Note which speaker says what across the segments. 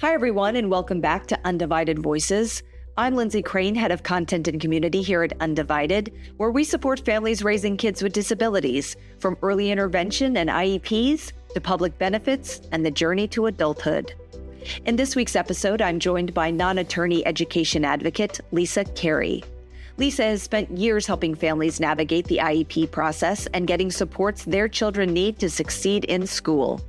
Speaker 1: Hi, everyone, and welcome back to Undivided Voices. I'm Lisa Carey, head of content and community here at Undivided, where we support families raising kids with disabilities, from early intervention and IEPs to public benefits and the journey to adulthood. In this week's episode, I'm joined by non-attorney education advocate Lisa Carey. Lisa has spent years helping families navigate the IEP process and getting supports their children need to succeed in school.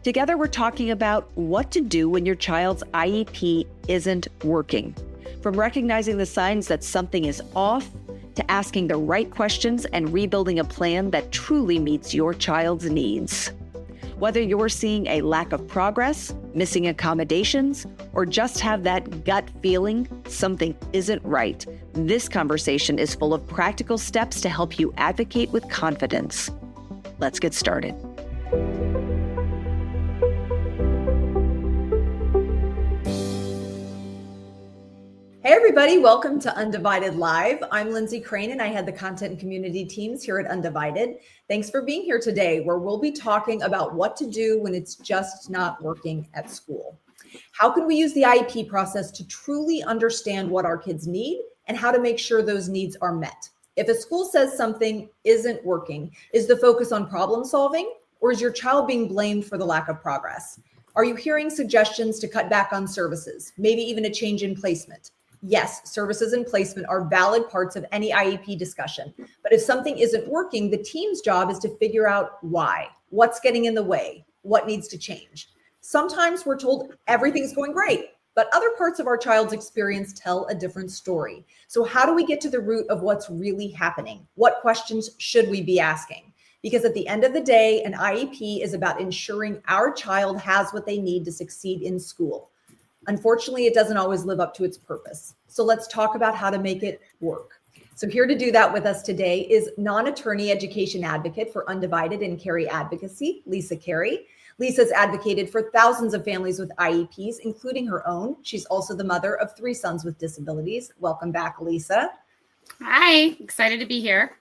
Speaker 1: Together, we're talking about what to do when your child's IEP isn't working. From recognizing the signs that something is off, to asking the right questions and rebuilding a plan that truly meets your child's needs. Whether you're seeing a lack of progress, missing accommodations, or just have that gut feeling something isn't right, this conversation is full of practical steps to help you advocate with confidence. Let's get started. Hey everybody, welcome to Undivided Live. I'm Lisa Carey and I head the content and community teams here at Undivided. Thanks for being here today, where we'll be talking about what to do when it's just not working at school. How can we use the IEP process to truly understand what our kids need and how to make sure those needs are met? If a school says something isn't working, is the focus on problem solving, or is your child being blamed for the lack of progress? Are you hearing suggestions to cut back on services, maybe even a change in placement? Yes, services and placement are valid parts of any IEP discussion. But if something isn't working, the team's job is to figure out why, what's getting in the way, what needs to change. Sometimes we're told everything's going great, but other parts of our child's experience tell a different story. So how do we get to the root of what's really happening? What questions should we be asking? Because at the end of the day, an IEP is about ensuring our child has what they need to succeed in school. Unfortunately, it doesn't always live up to its purpose. So let's talk about how to make it work. So here to do that with us today is non-attorney education advocate for Undivided and Carey Advocacy, Lisa Carey. Lisa's advocated for thousands of families with IEPs, including her own. She's also the mother of 3 sons with disabilities. Welcome back, Lisa.
Speaker 2: Hi, excited to be here.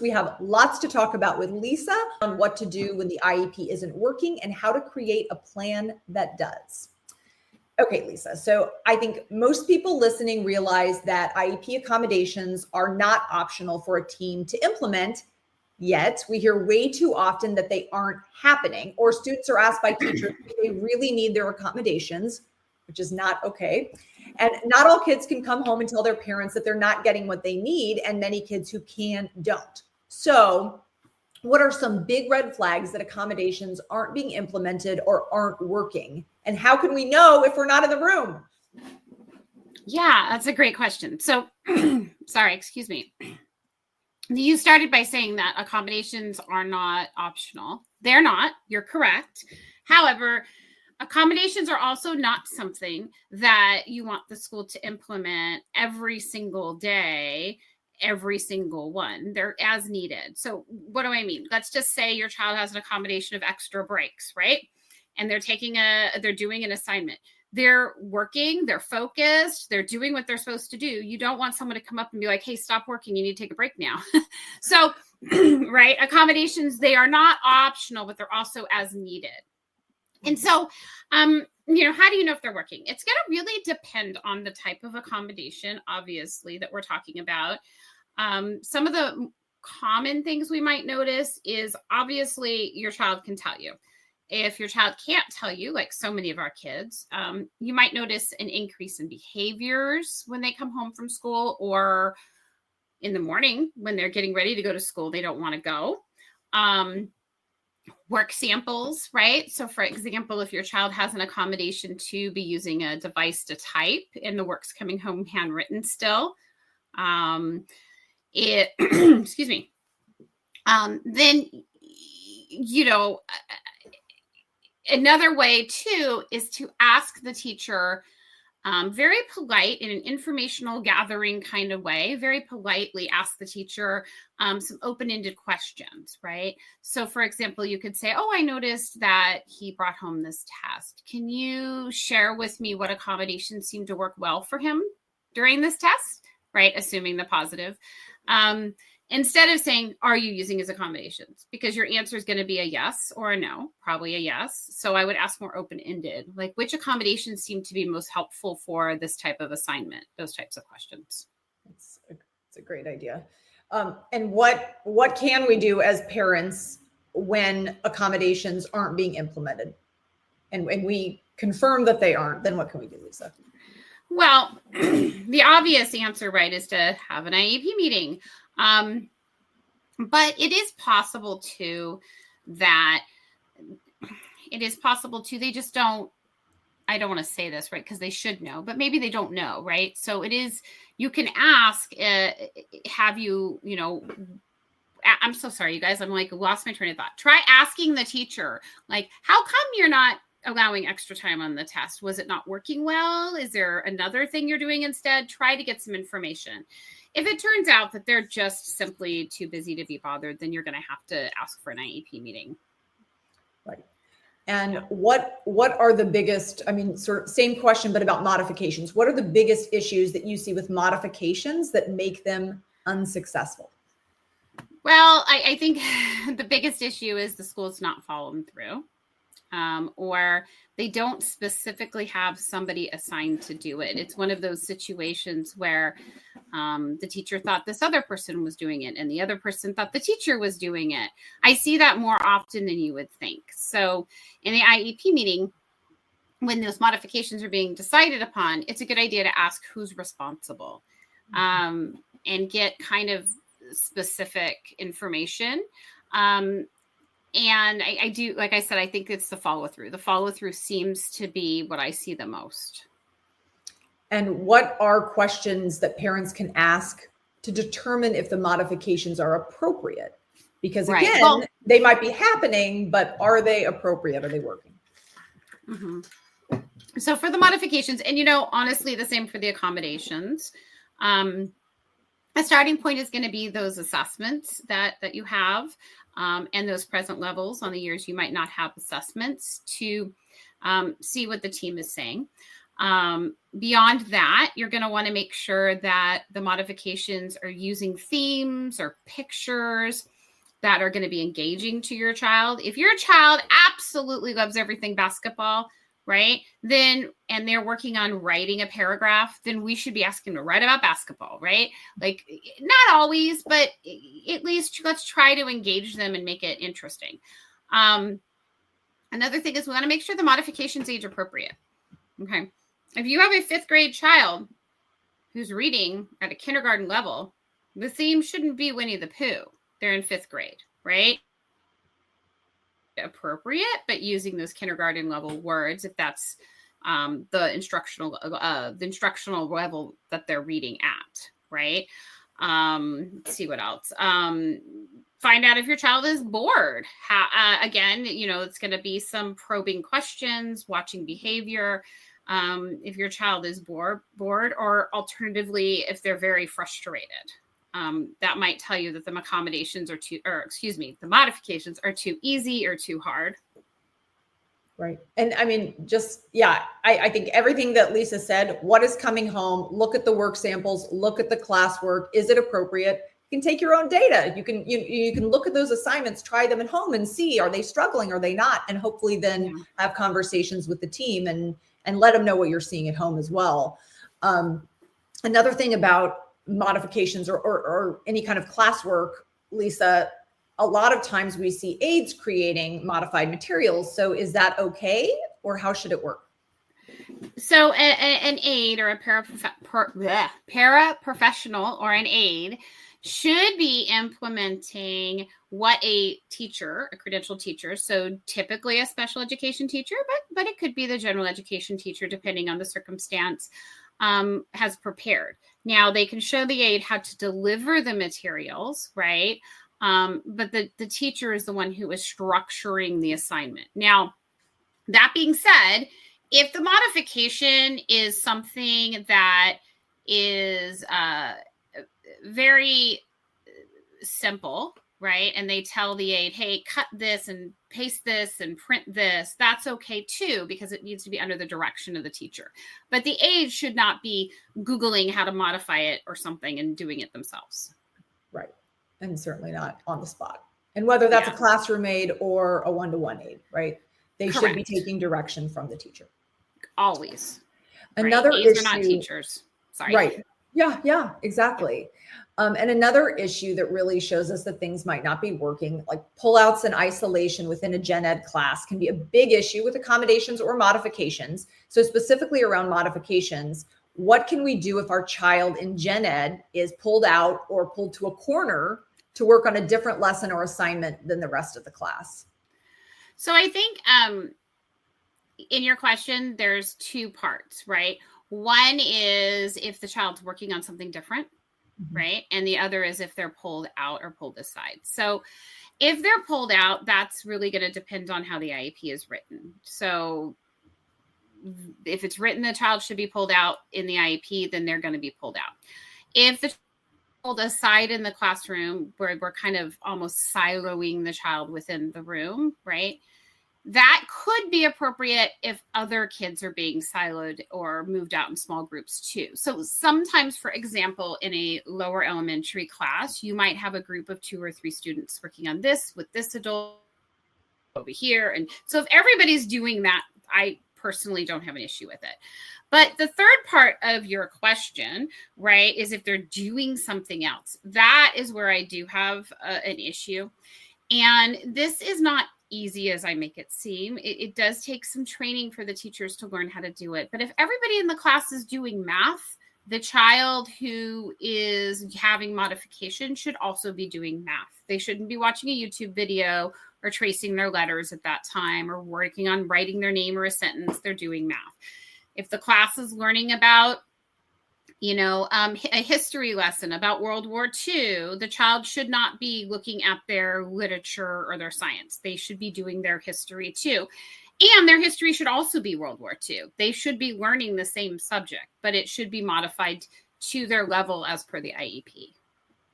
Speaker 1: We have lots to talk about with Lisa on what to do when the IEP isn't working and how to create a plan that does. Okay, Lisa. So I think most people listening realize that IEP accommodations are not optional for a team to implement, yet we hear way too often that they aren't happening, or students are asked by teachers if they really need their accommodations, which is not okay. And not all kids can come home and tell their parents that they're not getting what they need, and many kids who can don't. So what are some big red flags that accommodations aren't being implemented or aren't working? And how can we know if we're not in the room?
Speaker 2: Yeah, that's a great question. So, sorry, excuse me. You started by saying that accommodations are not optional. They're not. You're correct. However, accommodations are also not something that you want the school to implement every single day, every single one. They're as needed. So what do I mean? Let's just say your child has an accommodation of extra breaks, right? And they're doing an assignment. They're working, they're focused, they're doing what they're supposed to do. You don't want someone to come up and be like, hey, stop working. You need to take a break now. So, right. Accommodations, they are not optional, but they're also as needed. And so, how do you know if they're working? It's going to really depend on the type of accommodation, obviously, that we're talking about. Some of the common things we might notice is obviously your child can tell you. If your child can't tell you, like so many of our kids, you might notice an increase in behaviors when they come home from school, or in the morning when they're getting ready to go to school, they don't want to go. Work samples, right? So for example, if your child has an accommodation to be using a device to type and the work's coming home handwritten still, excuse me, then, another way too is to ask the teacher very polite, in an informational gathering kind of way, very politely ask the teacher some open-ended questions, right? So for example, you could say, oh, I noticed that he brought home this test. Can you share with me what accommodations seem to work well for him during this test, right? Assuming the positive. instead of saying, are you using his accommodations? Because your answer is going to be a yes or a no, probably a yes. So I would ask more open-ended, like which accommodations seem to be most helpful for this type of assignment, those types of questions.
Speaker 1: It's a great idea. And what can we do as parents when accommodations aren't being implemented? And we confirm that they aren't, then what can we do, Lisa?
Speaker 2: Well, the obvious answer, right, is to have an IEP meeting. But it is possible too that they just don't, I don't want to say this, right, because they should know, but maybe they don't know, right? So it is, you can ask, have you, I'm so sorry, you guys, I'm like lost my train of thought. Try asking the teacher, like, how come you're not allowing extra time on the test? Was it not working well? Is there another thing you're doing instead? Try to get some information. If it turns out that they're just simply too busy to be bothered, then you're going to have to ask for an IEP meeting.
Speaker 1: Right. And what are the biggest, I mean, sort of same question, but about modifications. What are the biggest issues that you see with modifications that make them unsuccessful?
Speaker 2: Well, I think the biggest issue is the school's not following through. Or they don't specifically have somebody assigned to do it. It's one of those situations where the teacher thought this other person was doing it and the other person thought the teacher was doing it. I see that more often than you would think. So in the IEP meeting, when those modifications are being decided upon, it's a good idea to ask who's responsible and get kind of specific information. And I do, like I said, I think it's the follow through. The follow through seems to be what I see the most.
Speaker 1: And what are questions that parents can ask to determine if the modifications are appropriate? Because again, they might be happening, but are they appropriate? Are they working?
Speaker 2: Mm-hmm. So for the modifications, and honestly, the same for the accommodations. A starting point is going to be those assessments that you have. And those present levels on the years you might not have assessments to see what the team is saying. Beyond that, you're going to want to make sure that the modifications are using themes or pictures that are going to be engaging to your child. If your child absolutely loves everything basketball, right, then, and they're working on writing a paragraph, then we should be asking them to write about basketball, right? Like, not always, but at least let's try to engage them and make it interesting. Another thing is we want to make sure the modification's age appropriate. Okay. If you have a 5th grade child who's reading at a kindergarten level, the theme shouldn't be Winnie the Pooh. They're in 5th grade, right? Appropriate, but using those kindergarten level words if that's the instructional level that they're reading at, right? Let's see what else. Find out if your child is bored. Again, it's going to be some probing questions, watching behavior. If your child is bored, or alternatively, if they're very frustrated. That might tell you that the modifications are too easy or too hard.
Speaker 1: Right. And I mean, I think everything that Lisa said, what is coming home, look at the work samples, look at the classwork. Is it appropriate? You can take your own data. You can look at those assignments, try them at home and see, are they struggling? Are they not? And hopefully then have conversations with the team and let them know what you're seeing at home as well. Another thing about modifications or any kind of classwork, Lisa, a lot of times we see aides creating modified materials. So is that okay, or how should it work?
Speaker 2: So an aide or a paraprofessional or an aide should be implementing what a teacher, a credentialed teacher, so typically a special education teacher, but it could be the general education teacher, depending on the circumstance, has prepared. Now they can show the aide how to deliver the materials, right? But the teacher is the one who is structuring the assignment. Now, that being said, if the modification is something that is very simple, right? And they tell the aide, hey, cut this and paste this and print this, that's okay too, because it needs to be under the direction of the teacher. But the aide should not be Googling how to modify it or something and doing it themselves.
Speaker 1: Right. And certainly not on the spot. And whether that's a
Speaker 2: Yeah.
Speaker 1: classroom aide or a one-to-one aide, right? They should be
Speaker 2: Correct.
Speaker 1: taking direction from the teacher.
Speaker 2: Always. Right.
Speaker 1: Another
Speaker 2: Aides are not
Speaker 1: issue,
Speaker 2: teachers. Sorry.
Speaker 1: right? Yeah, exactly. And another issue that really shows us that things might not be working, like pullouts and isolation within a gen ed class, can be a big issue with accommodations or modifications. So specifically around modifications, what can we do if our child in gen ed is pulled out or pulled to a corner to work on a different lesson or assignment than the rest of the class?
Speaker 2: So I think in your question, there's two parts, right? One is if the child's working on something different, right? And the other is if they're pulled out or pulled aside. So if they're pulled out, that's really going to depend on how the IEP is written. So if it's written the child should be pulled out in the IEP, then they're going to be pulled out. If the pulled aside in the classroom, where we're kind of almost siloing the child within the room, right? That could be appropriate if other kids are being siloed or moved out in small groups too. So sometimes, for example, in a lower elementary class, you might have a group of 2 or 3 students working on this with this adult over here. And so if everybody's doing that, I personally don't have an issue with it. But the third part of your question, right, is if they're doing something else. That is where I do have an issue. And this is not easy as I make it seem. It does take some training for the teachers to learn how to do it. But if everybody in the class is doing math, the child who is having modification should also be doing math. They shouldn't be watching a YouTube video or tracing their letters at that time or working on writing their name or a sentence. They're doing math. If the class is learning about a history lesson about World War II, the child should not be looking at their literature or their science. They should be doing their history too. And their history should also be World War II. They should be learning the same subject, but it should be modified to their level as per the IEP.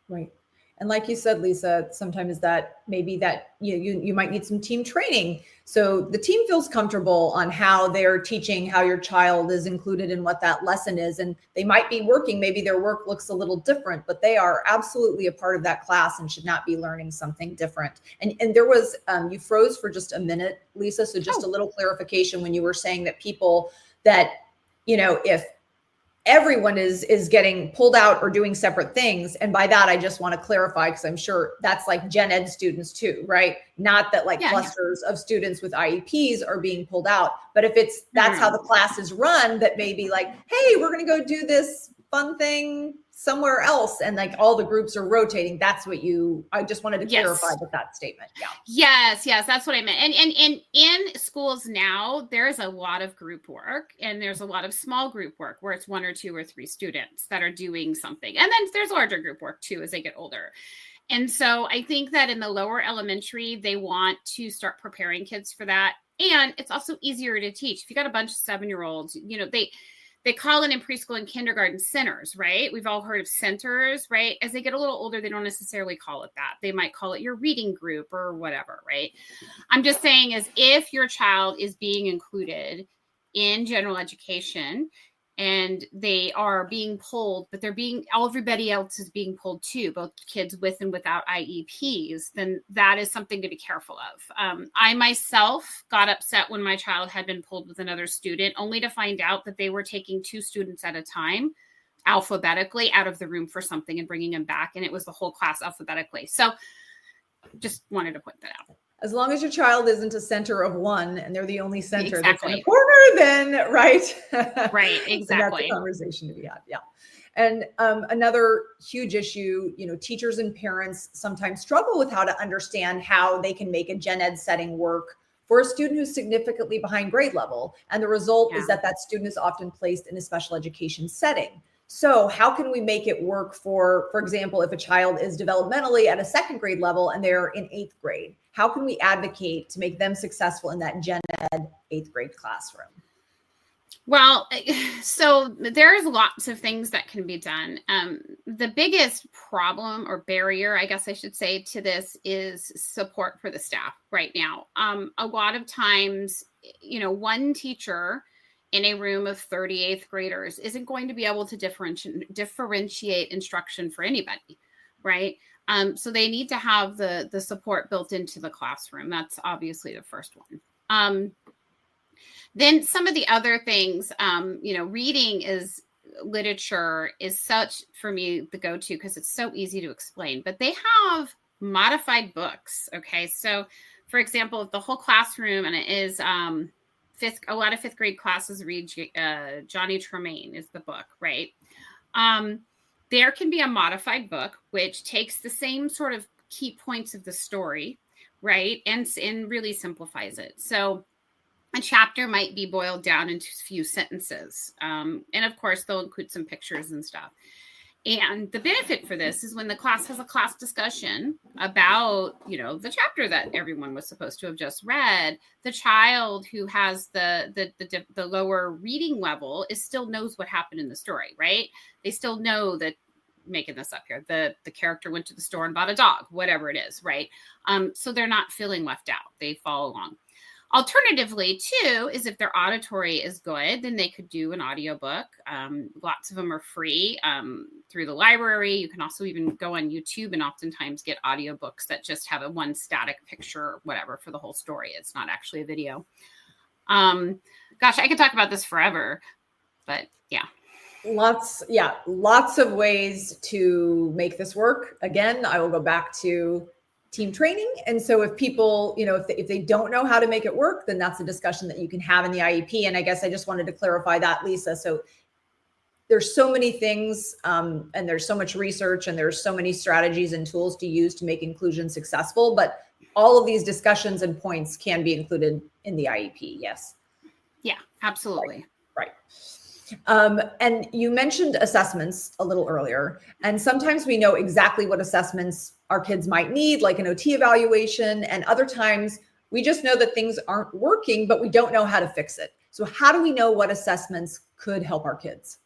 Speaker 1: Right. And like you said, Lisa, sometimes that maybe that you might need some team training. So the team feels comfortable on how they're teaching, how your child is included in what that lesson is. And they might be working, maybe their work looks a little different, but they are absolutely a part of that class and should not be learning something different. And there was, you froze for just a minute, Lisa. So just a little clarification when you were saying that people that, if everyone is getting pulled out or doing separate things. And by that, I just want to clarify, because I'm sure that's like gen ed students too, right? Not that clusters of students with IEPs are being pulled out, but if that's how the class is run, that may be like, hey, we're going to go do this fun thing somewhere else. And like all the groups are rotating. That's what I just wanted to clarify with that statement. Yeah.
Speaker 2: Yes. That's what I meant. And in schools now, there's a lot of group work and there's a lot of small group work where it's 1 or 2 or 3 students that are doing something. And then there's larger group work too, as they get older. And so I think that in the lower elementary, they want to start preparing kids for that. And it's also easier to teach. If you got a bunch of 7-year-olds, they call it in preschool and kindergarten centers, right? We've all heard of centers, right? As they get a little older, they don't necessarily call it that. They might call it your reading group or whatever, right? I'm just saying is if your child is being included in general education and they are being pulled, but everybody else is being pulled too, both kids with and without IEPs, then that is something to be careful of. I myself got upset when my child had been pulled with another student, only to find out that they were taking 2 students at a time alphabetically out of the room for something and bringing them back. And it was the whole class alphabetically. So just wanted to point that out.
Speaker 1: As long as your child isn't a center of one and they're the only center that's in
Speaker 2: Exactly.
Speaker 1: a corner, then right.
Speaker 2: Right. Exactly.
Speaker 1: So that's a conversation to be had. Yeah. And another huge issue, teachers and parents sometimes struggle with how to understand how they can make a gen ed setting work for a student who's significantly behind grade level. And the result is that student is often placed in a special education setting. So how can we make it work for example, if a child is developmentally at a 2nd grade level and they're in 8th grade, how can we advocate to make them successful in that gen ed 8th grade classroom?
Speaker 2: Well, so there's lots of things that can be done. The biggest problem or barrier, I guess I should say, to this is support for the staff right now. A lot of times, one teacher in a room of 38th graders isn't going to be able to differentiate instruction for anybody, right? So they need to have the support built into the classroom. That's obviously the first one. Then some of the other things, reading is literature is such, for me, the go-to because it's so easy to explain. But they have modified books. Okay, so for example, if the whole classroom, and it is a lot of fifth grade classes read Johnny Tremaine is the book, right? There can be a modified book which takes the same sort of key points of the story, right, and really simplifies it. So a chapter might be boiled down into a few sentences. And of course, they'll include some pictures and stuff. And the benefit for this is when the class has a class discussion about, the chapter that everyone was supposed to have just read, the child who has the lower reading level still knows what happened in the story, right? They still know that, making this up here, the character went to the store and bought a dog, whatever it is, right? So they're not feeling left out. They follow along. Alternatively, too, is if their auditory is good, then they could do an audiobook. Lots of them are free through the library. You can also even go on YouTube and oftentimes get audiobooks that just have a one static picture or whatever for the whole story. It's not actually a video. Gosh, I could talk about this forever, but yeah.
Speaker 1: Lots of ways to make this work. Again, I will go back to team training. And so if people, if they don't know how to make it work, then that's a discussion that you can have in the IEP. And I guess I just wanted to clarify that, Lisa. So there's so many things and there's so much research and there's so many strategies and tools to use to make inclusion successful. But all of these discussions and points can be included in the IEP. Yes.
Speaker 2: Yeah, absolutely.
Speaker 1: Right. And you mentioned assessments a little earlier, and sometimes we know exactly what assessments our kids might need, like an OT evaluation, and other times we just know that things aren't working, but we don't know how to fix it. So how do we know what assessments could help our kids?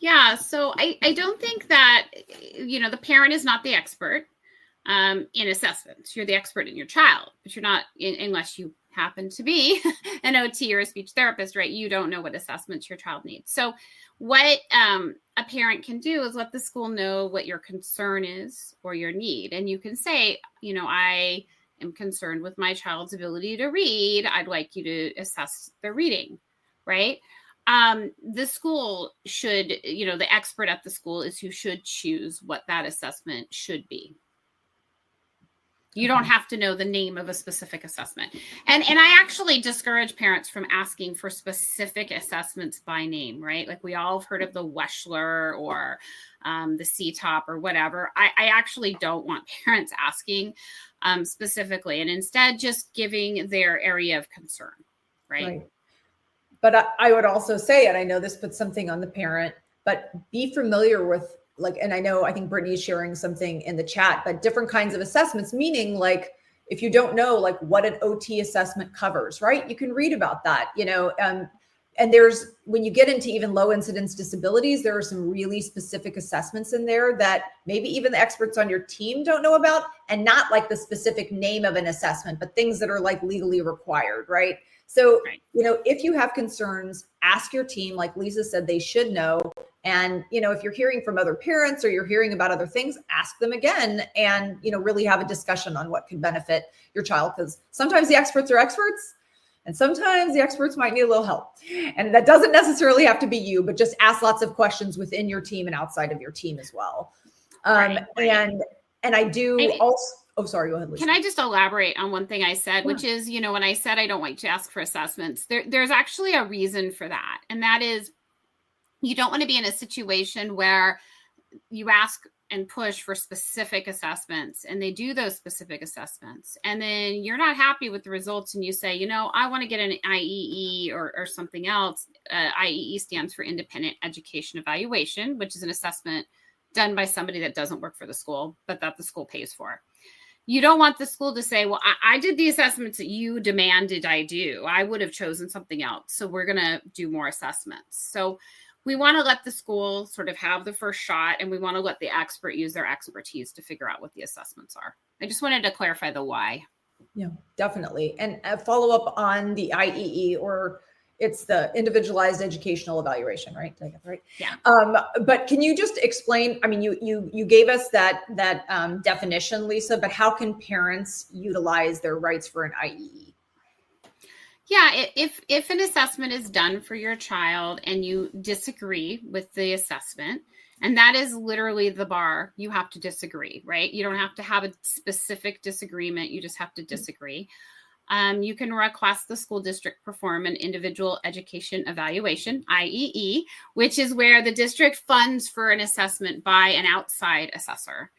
Speaker 2: Yeah, so I don't think that, the parent is not the expert in assessments. You're the expert in your child, but you're not, unless you happen to be an OT or a speech therapist, right? You don't know what assessments your child needs. So what a parent can do is let the school know what your concern is or your need. And you can say, I am concerned with my child's ability to read. I'd like you to assess their reading, right? The school should, the expert at the school is who should choose what that assessment should be. You don't have to know the name of a specific assessment. And I actually discourage parents from asking for specific assessments by name, right? Like we all have heard of the Weschler or the CTOP or whatever. I actually don't want parents asking specifically, and instead just giving their area of concern, right?
Speaker 1: But I would also say, and I know this puts something on the parent, but be familiar with and I think Brittany's sharing something in the chat, but different kinds of assessments, meaning like, if you don't know like what an OT assessment covers, right? You can read about that, and there's, when you get into even low incidence disabilities, there are some really specific assessments in there that maybe even the experts on your team don't know about, and not like the specific name of an assessment, but things that are like legally required, right? So, if you have concerns, ask your team, like Lisa said, they should know. And, if you're hearing from other parents or you're hearing about other things, ask them again and, really have a discussion on what could benefit your child. Because sometimes the experts are experts and sometimes the experts might need a little help. And that doesn't necessarily have to be you, but just ask lots of questions within your team and outside of your team as well. Right. And I do also, oh, sorry, go ahead, Lisa.
Speaker 2: Can I just elaborate on one thing I said, which is, when I said I don't like to ask for assessments, there's actually a reason for that. And that is, you don't want to be in a situation where you ask and push for specific assessments and they do those specific assessments. And then you're not happy with the results and you say, I want to get an IEE or something else. IEE stands for Independent Education Evaluation, which is an assessment done by somebody that doesn't work for the school, but that the school pays for. You don't want the school to say, well, I did the assessments that you demanded I do. I would have chosen something else. So we're going to do more assessments. So we want to let the school sort of have the first shot, and we want to let the expert use their expertise to figure out what the assessments are. I just wanted to clarify the why.
Speaker 1: Yeah, definitely. And a follow up on the IEE, or It's the individualized educational evaluation, right? Did I get that right?
Speaker 2: Yeah.
Speaker 1: But can you just explain? I mean, you gave us that definition, Lisa. But how can parents utilize their rights for an IEE?
Speaker 2: Yeah, if an assessment is done for your child and you disagree with the assessment, and that is literally the bar, you have to disagree, right? You don't have to have a specific disagreement. You just have to disagree. You can request the school district perform an individual education evaluation, IEE, which is where the district funds for an assessment by an outside assessor.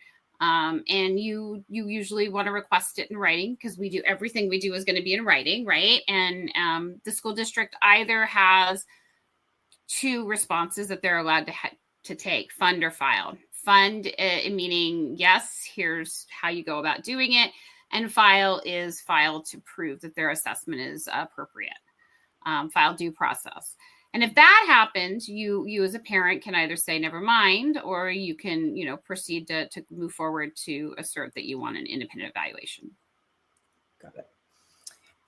Speaker 2: And you usually want to request it in writing, because everything we do is going to be in writing, right? And the school district either has two responses that they're allowed to take: fund or file. Fund meaning, yes, here's how you go about doing it. And file is file to prove that their assessment is appropriate. File due process. And if that happens, you as a parent can either say never mind, or you can proceed to move forward to assert that you want an independent evaluation.
Speaker 1: Got it.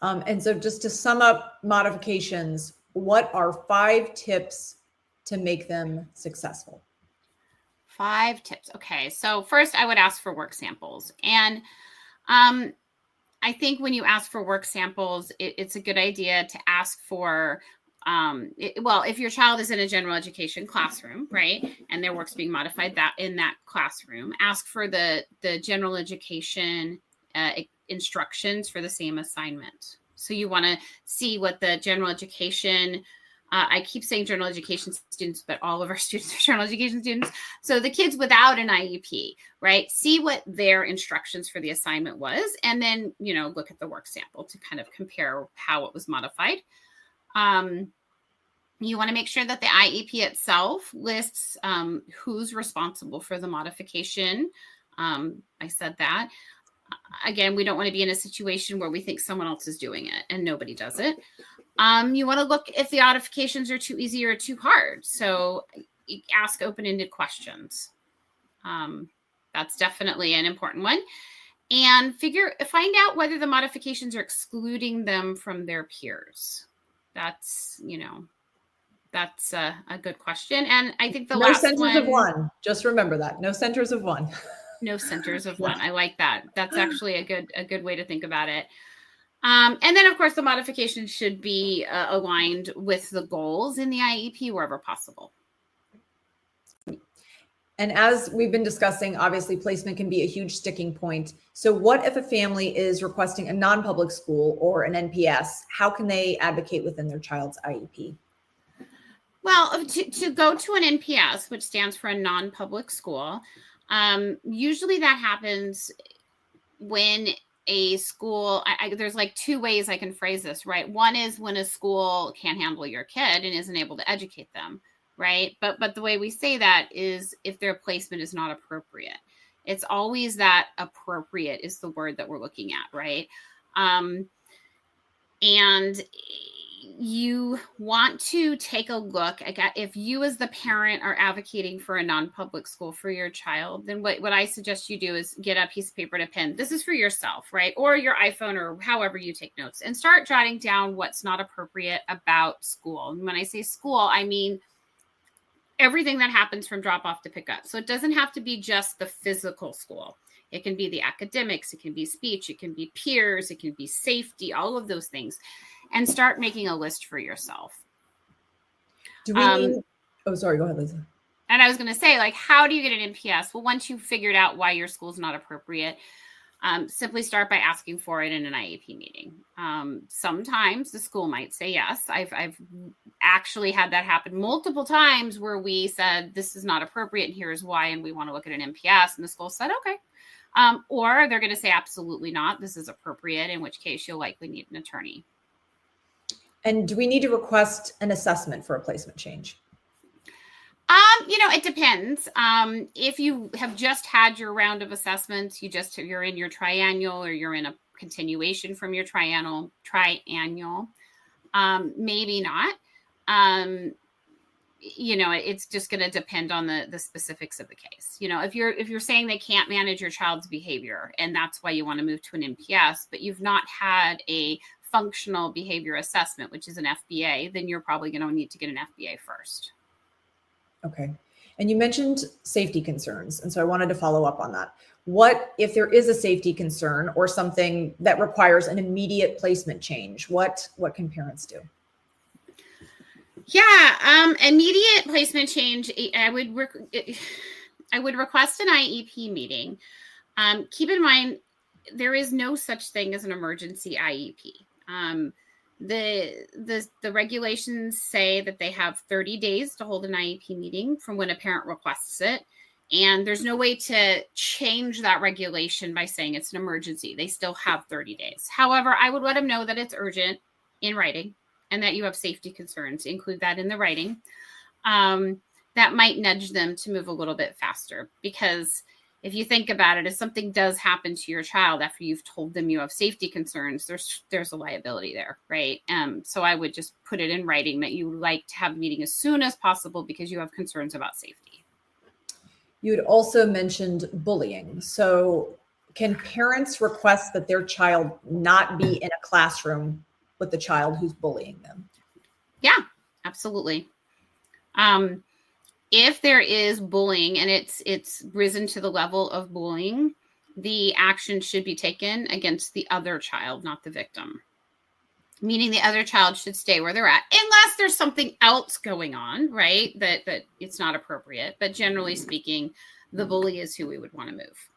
Speaker 1: And so just to sum up modifications, what are 5 tips to make them successful?
Speaker 2: 5 tips. Okay. So first I would ask for work samples. And I think when you ask for work samples, it's a good idea to ask for, if your child is in a general education classroom, right, and their work's being modified in that classroom, ask for the general education instructions for the same assignment. So you want to see what the general education, I keep saying general education students, but all of our students are general education students. So the kids without an IEP, right? See what their instructions for the assignment was, and then, look at the work sample to kind of compare how it was modified. You want to make sure that the IEP itself lists who's responsible for the modification. I said that. Again, we don't want to be in a situation where we think someone else is doing it and nobody does it. You want to look if the modifications are too easy or too hard. So ask open-ended questions. That's definitely an important one. And find out whether the modifications are excluding them from their peers. That's a good question. And I think the last one.
Speaker 1: No centers of one. Just remember that. No centers of one.
Speaker 2: No centers of one. I like that. That's actually a good way to think about it. And then, of course, the modifications should be aligned with the goals in the IEP wherever possible.
Speaker 1: And as we've been discussing, obviously placement can be a huge sticking point. So what if a family is requesting a non-public school or an NPS? How can they advocate within their child's IEP?
Speaker 2: Well, to go to an NPS, which stands for a non-public school, usually that happens when a school, there's like 2 ways I can phrase this, right? One is when a school can't handle your kid and isn't able to educate them, right? But the way we say that is if their placement is not appropriate. It's always that appropriate is the word that we're looking at, right? And you want to take a look at, if you as the parent are advocating for a non-public school for your child, then what I suggest you do is get a piece of paper and a pen. This is for yourself, right? Or your iPhone, or however you take notes, and start jotting down what's not appropriate about school. And when I say school, I mean everything that happens from drop off to pick up. So it doesn't have to be just the physical school. It can be the academics, it can be speech, it can be peers, it can be safety, all of those things. And start making a list for yourself.
Speaker 1: Do we need, sorry, go ahead, Lisa.
Speaker 2: And I was going to say, how do you get an NPS? Well, once you've figured out why your school's not appropriate, simply start by asking for it in an IEP meeting. Sometimes the school might say yes. I've actually had that happen multiple times where we said, this is not appropriate and here's why, and we want to look at an NPS. And the school said, okay. Or they're going to say, absolutely not, this is appropriate, in which case you'll likely need an attorney.
Speaker 1: And do we need to request an assessment for a placement change?
Speaker 2: It depends. If you have just had your round of assessments, you're in your triennial, or you're in a continuation from your triennial, maybe not. It's just going to depend on the specifics of the case. If you're saying they can't manage your child's behavior and that's why you want to move to an NPS, but you've not had a functional behavior assessment, which is an FBA, then you're probably going to need to get an FBA first.
Speaker 1: Okay. And you mentioned safety concerns. And so I wanted to follow up on that. What if there is a safety concern or something that requires an immediate placement change? What can parents do?
Speaker 2: Yeah, immediate placement change. I would request an IEP meeting. Keep in mind, there is no such thing as an emergency IEP. The regulations say that they have 30 days to hold an IEP meeting from when a parent requests it. And there's no way to change that regulation by saying it's an emergency. They still have 30 days. However, I would let them know that it's urgent in writing and that you have safety concerns. Include that in the writing. That might nudge them to move a little bit faster, because if you think about it, if something does happen to your child after you've told them you have safety concerns, there's a liability there, right? So I would just put it in writing that you would like to have a meeting as soon as possible because you have concerns about safety.
Speaker 1: You had also mentioned bullying. So can parents request that their child not be in a classroom with the child who's bullying them?
Speaker 2: Yeah, absolutely. If there is bullying and it's risen to the level of bullying, the action should be taken against the other child, not the victim. Meaning the other child should stay where they're at, unless there's something else going on, right? That it's not appropriate. But generally speaking, the bully is who we would want to move.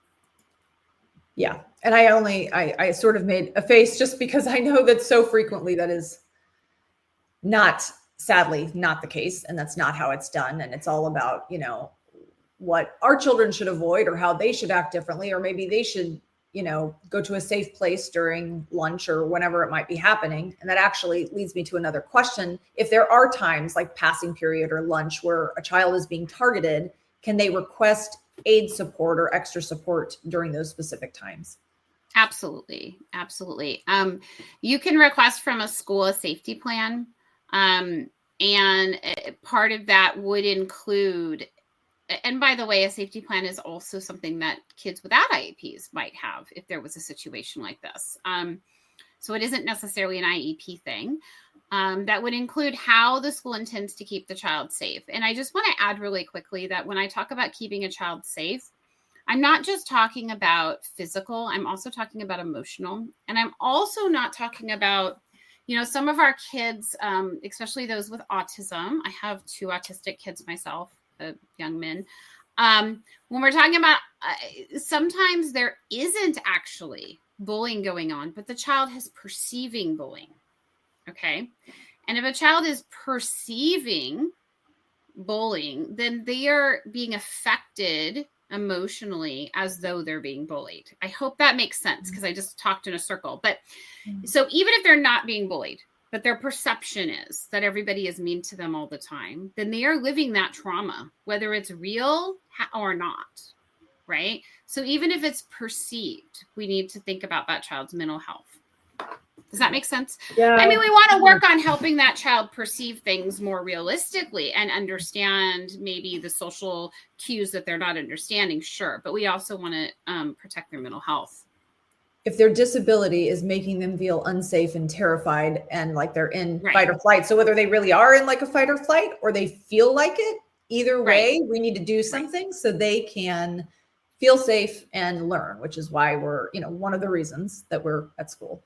Speaker 1: Yeah. And I sort of made a face just because I know that so frequently that is sadly not the case. And that's not how it's done. And it's all about, what our children should avoid or how they should act differently, or maybe they should, go to a safe place during lunch or whenever it might be happening. And that actually leads me to another question. If there are times like passing period or lunch where a child is being targeted, can they request aid support or extra support during those specific times?
Speaker 2: Absolutely. Absolutely. You can request from a school a safety plan. And part of that would include, and by the way, a safety plan is also something that kids without IEPs might have if there was a situation like this. So it isn't necessarily an IEP thing. That would include how the school intends to keep the child safe. And I just want to add really quickly that when I talk about keeping a child safe, I'm not just talking about physical, I'm also talking about emotional. And I'm also not talking about, some of our kids, especially those with autism. I have 2 autistic kids myself, young men. When we're talking about, sometimes there isn't actually bullying going on, but the child is perceiving bullying. Okay. And if a child is perceiving bullying, then they are being affected emotionally as though they're being bullied. I hope that makes sense because I just talked in a circle. But so even if they're not being bullied, but their perception is that everybody is mean to them all the time, then they are living that trauma, whether it's real or not, right? So even if it's perceived, we need to think about that child's mental health. Does that make sense?
Speaker 1: Yeah.
Speaker 2: I mean, we want to work on helping that child perceive things more realistically and understand maybe the social cues that they're not understanding, sure. But we also want to protect their mental health.
Speaker 1: If their disability is making them feel unsafe and terrified and like they're in fight or flight. So whether they really are in like a fight or flight or they feel like it, either way, we need to do something so they can feel safe and learn, which is why we're, one of the reasons that we're at school.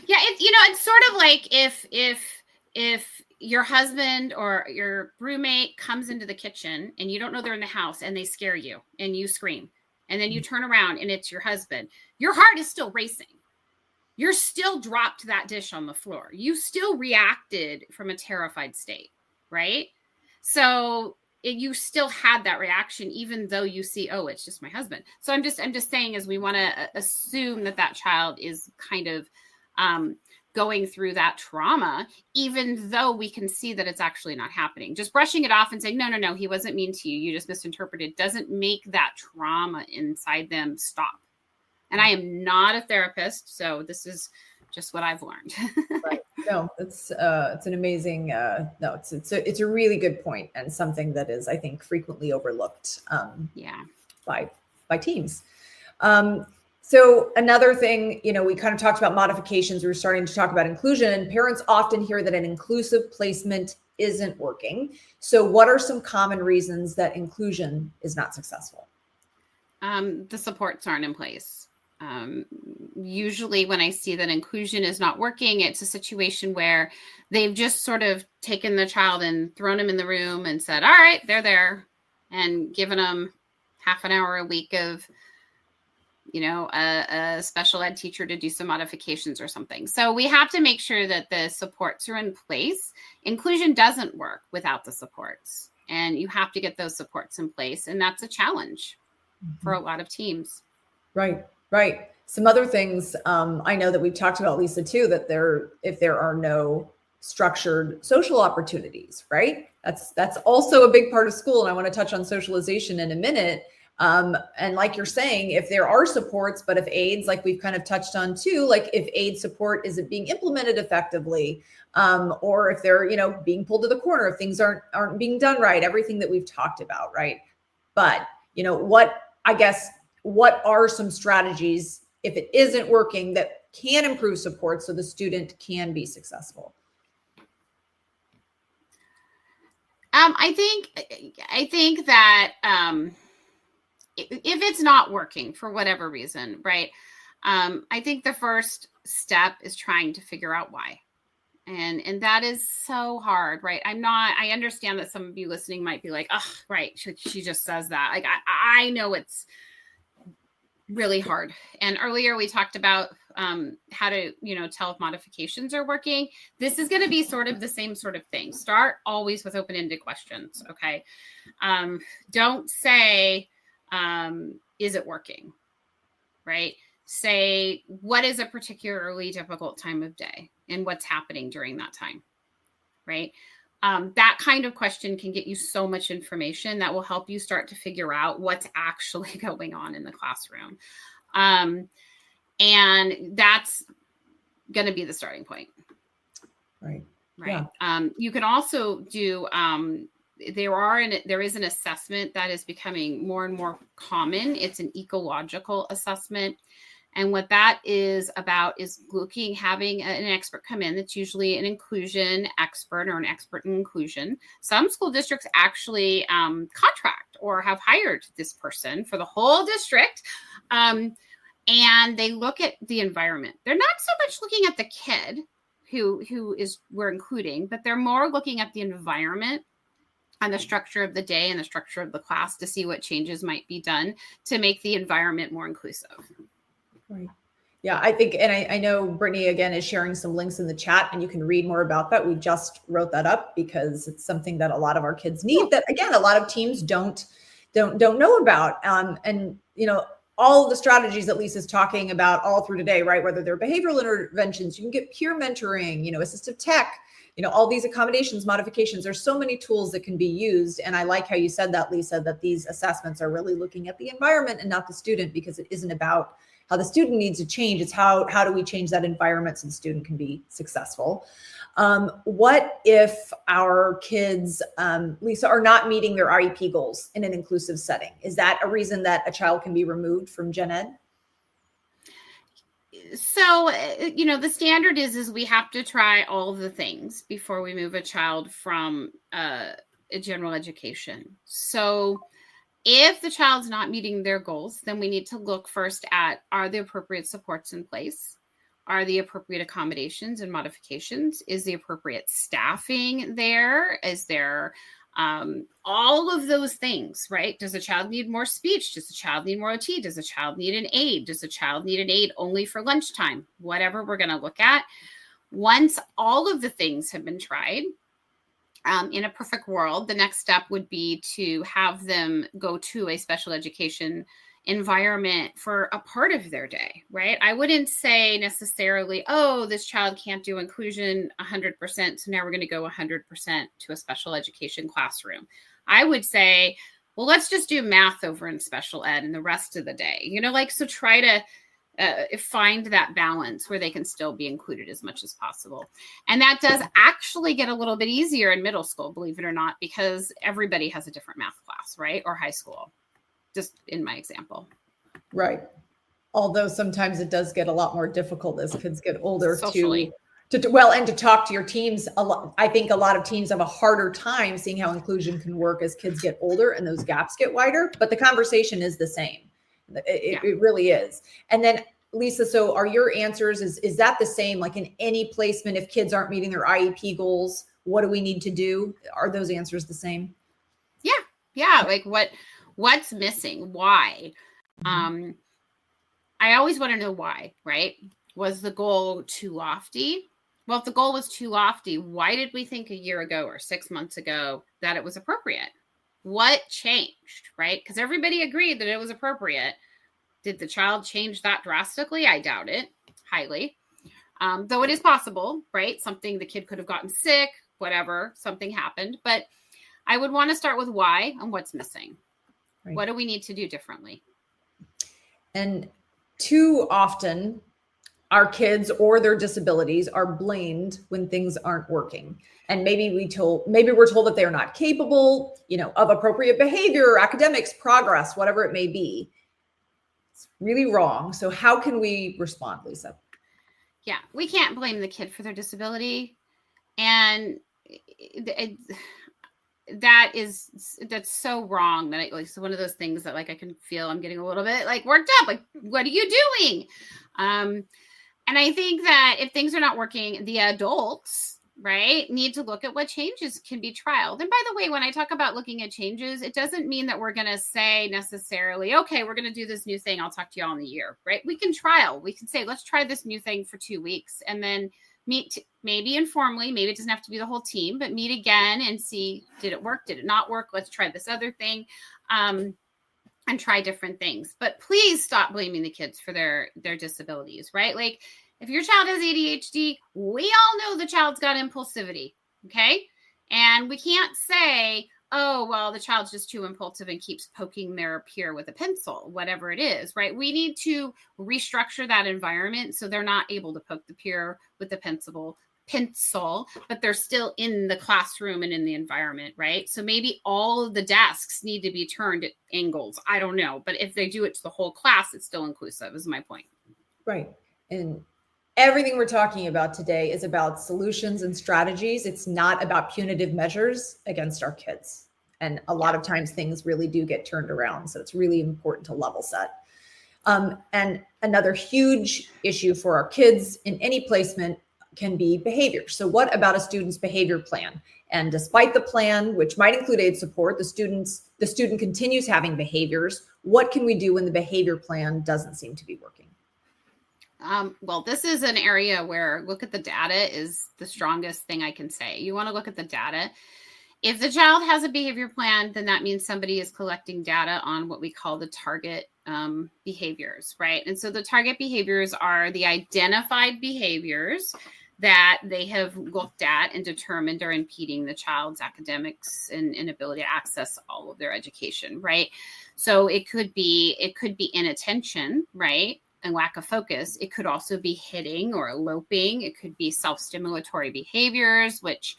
Speaker 2: Yeah. It's sort of like if your husband or your roommate comes into the kitchen and you don't know they're in the house and they scare you and you scream. And then you turn around and it's your husband. Your heart is still racing. You're still dropped that dish on the floor. You still reacted from a terrified state, right? So you still had that reaction, even though you see, oh, it's just my husband. So I'm just saying, is we want to assume that child is kind of going through that trauma, even though we can see that it's actually not happening. Just brushing it off and saying, no, he wasn't mean to you. You just misinterpreted, doesn't make that trauma inside them stop. And I am not a therapist, so this is just what I've learned.
Speaker 1: Right. No, it's an amazing, it's a really good point and something that is, I think, frequently overlooked by teams. So another thing, we kind of talked about modifications. We're starting to talk about inclusion, and parents often hear that an inclusive placement isn't working. So what are some common reasons that inclusion is not successful?
Speaker 2: The supports aren't in place. Usually when I see that inclusion is not working, it's a situation where they've just sort of taken the child and thrown them in the room and said, all right, they're there, and given them half an hour a week of, a special ed teacher to do some modifications or something. So we have to make sure that the supports are in place. Inclusion doesn't work without the supports, and you have to get those supports in place. And that's a challenge for a lot of teams.
Speaker 1: Right. Some other things I know that we've talked about, Lisa, too, that if there are no structured social opportunities, right? That's also a big part of school. And I want to touch on socialization in a minute. And like you're saying, if there are supports, but if aids, like we've kind of touched on too, like if aid support isn't being implemented effectively, or if they're, being pulled to the corner, if things aren't being done right, everything that we've talked about, right? But, what are some strategies if it isn't working that can improve support so the student can be successful?
Speaker 2: I think that if it's not working for whatever reason, right? I think the first step is trying to figure out why. And that is so hard, right? I understand that some of you listening might be like, oh, right, she just says that. Like, I know it's really hard. And earlier we talked about how to, tell if modifications are working. This is going to be sort of the same sort of thing. Start always with open-ended questions, okay? Don't say, is it working, right? Say, what is a particularly difficult time of day and what's happening during that time, right? That kind of question can get you so much information that will help you start to figure out what's actually going on in the classroom. And that's going to be the starting point.
Speaker 1: Right.
Speaker 2: Yeah. You can also do, there is an assessment that is becoming more and more common. It's an ecological assessment. And what that is about is having an expert come in that's usually an inclusion expert or an expert in inclusion. Some school districts actually contract or have hired this person for the whole district. And they look at the environment. They're not so much looking at the kid who we're including, but they're more looking at the environment and the structure of the day and the structure of the class to see what changes might be done to make the environment more inclusive.
Speaker 1: Right. Yeah, I think, and I know Brittany again is sharing some links in the chat, and you can read more about that. We just wrote that up because it's something that a lot of our kids need. That again, a lot of teams don't know about. And all of the strategies that Lisa's talking about all through today, right? Whether they're behavioral interventions, you can get peer mentoring, assistive tech, all these accommodations, modifications. There's so many tools that can be used. And I like how you said that, Lisa, that these assessments are really looking at the environment and not the student, because it isn't about how the student needs to change. It's how do we change that environment so the student can be successful. What if our kids, Lisa, are not meeting their IEP goals in an inclusive setting? Is that a reason that a child can be removed from gen ed?
Speaker 2: So, the standard is we have to try all of the things before we move a child from a general education. So if the child's not meeting their goals, then we need to look first at, are the appropriate supports in place? Are the appropriate accommodations and modifications? Is the appropriate staffing there? Is there all of those things, right? Does the child need more speech? Does the child need more OT? Does the child need an aid? Does the child need an aid only for lunchtime? Whatever we're going to look at. Once all of the things have been tried, in a perfect world, the next step would be to have them go to a special education environment for a part of their day, right? I wouldn't say necessarily, oh, this child can't do inclusion 100%, so now we're going to go 100% to a special education classroom. I would say, well, let's just do math over in special ed and the rest of the day, so try to find that balance where they can still be included as much as possible. And that does actually get a little bit easier in middle school, believe it or not, because everybody has a different math class, right? Or high school, just in my example.
Speaker 1: Right. Although sometimes it does get a lot more difficult as kids get older
Speaker 2: Socially.
Speaker 1: and to talk to your teams. I think a lot of teams have a harder time seeing how inclusion can work as kids get older and those gaps get wider, but the conversation is the same. It really is. And then Lisa, so are your answers, is that the same, like in any placement, if kids aren't meeting their IEP goals, what do we need to do? Are those answers the same?
Speaker 2: Yeah. Like what's missing? Why? I always want to know why, right? Was the goal too lofty? Well, if the goal was too lofty, why did we think a year ago or 6 months ago that it was appropriate? What changed, right? Because everybody agreed that it was appropriate. Did the child change that drastically? I doubt it, highly. Though it is possible, right? Something, the kid could have gotten sick, whatever, something happened. But I would want to start with why and what's missing. Right. What do we need to do differently?
Speaker 1: And too often, our kids or their disabilities are blamed when things aren't working. And maybe we're told that they're not capable, of appropriate behavior or academics, progress, whatever it may be. It's really wrong. So how can we respond, Lisa?
Speaker 2: Yeah, we can't blame the kid for their disability. And that's so wrong that it's one of those things that, like, I can feel I'm getting a little bit like worked up. Like, what are you doing? And I think that if things are not working, the adults, right, need to look at what changes can be trialed. And by the way, when I talk about looking at changes, it doesn't mean that we're going to say necessarily, okay, we're going to do this new thing. I'll talk to you all in a year, right? We can trial. We can say, let's try this new thing for 2 weeks and then meet maybe informally. Maybe it doesn't have to be the whole team, but meet again and see, did it work? Did it not work? Let's try this other thing. And try different things. But please stop blaming the kids for their disabilities, right? Like, if your child has ADHD, we all know the child's got impulsivity, okay? And we can't say, oh, well, the child's just too impulsive and keeps poking their peer with a pencil, whatever it is, right? We need to restructure that environment so they're not able to poke the peer with the pencil, but they're still in the classroom and in the environment, right? So maybe all of the desks need to be turned at angles. I don't know. But if they do it to the whole class, it's still inclusive, is my point.
Speaker 1: Right. And everything we're talking about today is about solutions and strategies. It's not about punitive measures against our kids. And a lot of times things really do get turned around. So it's really important to level set. And another huge issue for our kids in any placement can be behavior. So what about a student's behavior plan? And despite the plan, which might include aid support, the student continues having behaviors. What can we do when the behavior plan doesn't seem to be working?
Speaker 2: Well, this is an area where look at the data is the strongest thing I can say. You want to look at the data. If the child has a behavior plan, then that means somebody is collecting data on what we call the target behaviors, right? And so the target behaviors are the identified behaviors that they have looked at and determined are impeding the child's academics and inability to access all of their education, right? So it could be inattention, right? And lack of focus. It could also be hitting or eloping. It could be self-stimulatory behaviors, which